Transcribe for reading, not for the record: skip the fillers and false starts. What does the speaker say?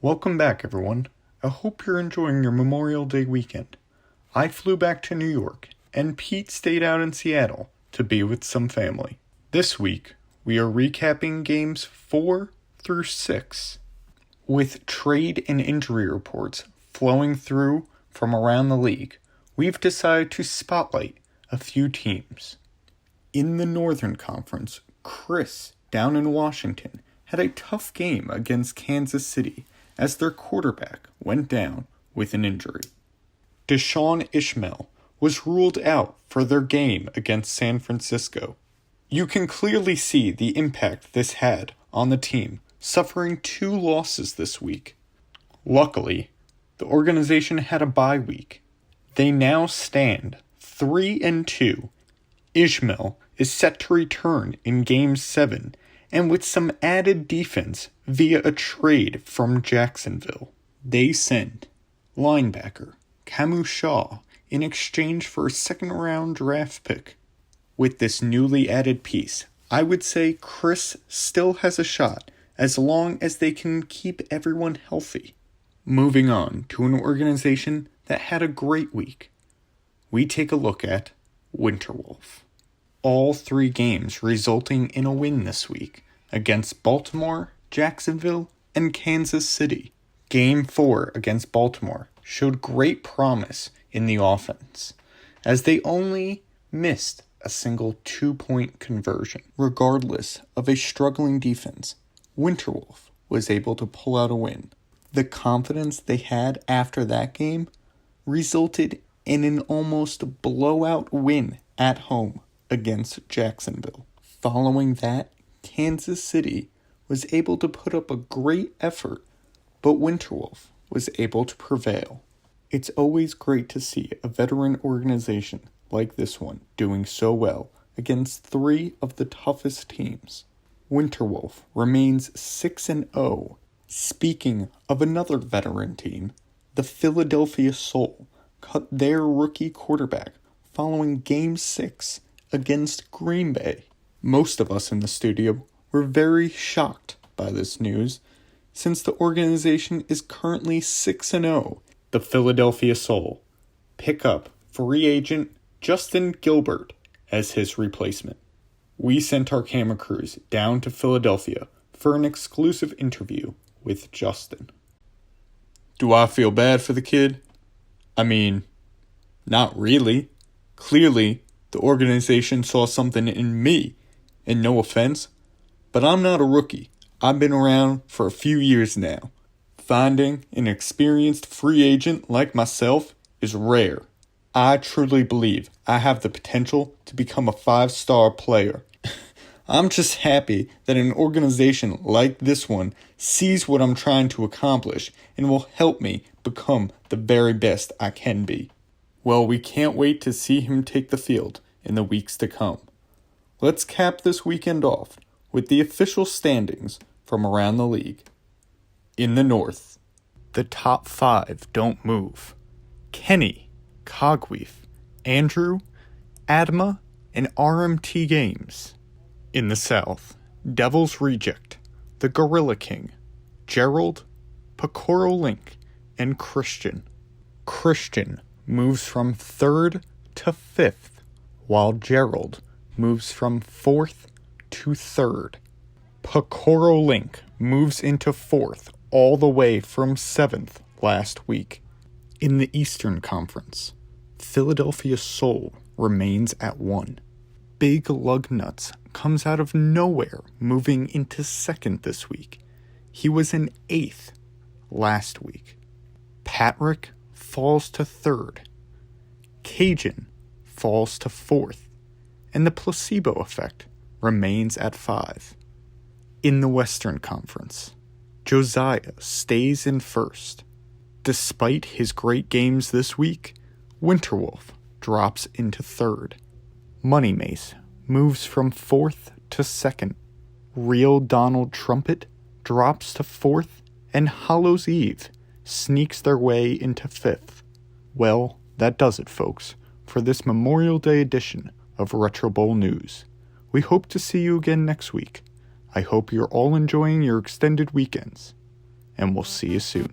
Welcome back, everyone. I hope you're enjoying your Memorial Day weekend. I flew back to New York, and Pete stayed out in Seattle to be with some family. This week, we are recapping games 4 through 6, with trade and injury reports flowing through from around the league. We've decided to spotlight a few teams. In the Northern Conference, Chris, down in Washington, had a tough game against Kansas City as their quarterback went down with an injury. Deshaun Ishmael was ruled out for their game against San Francisco. You can clearly see the impact this had on the team, suffering 2 losses this week. Luckily, the organization had a bye week. They now stand 3-2. Ishmael is set to return in Game 7, and with some added defense via a trade from Jacksonville. They send linebacker Camus Shaw in exchange for a second-round draft pick. With this newly added piece, I would say Chris still has a shot as long as they can keep everyone healthy. Moving on to an organization that had a great week, we take a look at Winterwolf. All 3 games resulting in a win this week against Baltimore, Jacksonville, and Kansas City. Game 4 against Baltimore showed great promise in the offense, as they only missed a single 2-point conversion. Regardless of a struggling defense, Winterwolf was able to pull out a win. The confidence they had after that game resulted in an almost blowout win at home against Jacksonville. Following that, Kansas City was able to put up a great effort, but Winterwolf was able to prevail. It's always great to see a veteran organization like this one doing so well against 3 of the toughest teams. Winterwolf remains 6-0. Speaking of another veteran team, the Philadelphia Soul cut their rookie quarterback following Game 6 against Green Bay. Most of us in the studio were very shocked by this news, since the organization is currently 6-0. The Philadelphia Soul pick up free agent Justin Gilbert as his replacement. We sent our camera crews down to Philadelphia for an exclusive interview with Justin. Do I feel bad for the kid? I mean, not really. Clearly, the organization saw something in me, and no offense, but I'm not a rookie. I've been around for a few years now. Finding an experienced free agent like myself is rare. I truly believe I have the potential to become a 5-star player. I'm just happy that an organization like this one sees what I'm trying to accomplish and will help me become the very best I can be. Well, we can't wait to see him take the field in the weeks to come. Let's cap this weekend off with the official standings from around the league. In the North, the top 5 don't move. Kenny, Cogweave, Andrew, Adma, and RMT Games. In the South, Devil's Reject, the Gorilla King, Gerald, Picoro Link, and Christian. Christian moves from 3rd to 5th, while Gerald moves from 4th to 3rd. Picoro Link moves into 4th all the way from 7th last week. In the Eastern Conference, Philadelphia Soul remains at 1. Big Lugnuts comes out of nowhere, moving into 2nd this week. He was in 8th last week. Patrick falls to 3rd. Cajun falls to 4th. And the Placebo Effect remains at 5. In the Western Conference, Josiah stays in 1st. Despite his great games this week, Winterwolf drops into 3rd. Money Mace moves from 4th to 2nd. Real Donald Trumpet drops to 4th, and Hallows Eve sneaks their way into 5th. Well, that does it, folks, for this Memorial Day edition of RetroBowl News. We hope to see you again next week. I hope you're all enjoying your extended weekends. and we'll see you soon.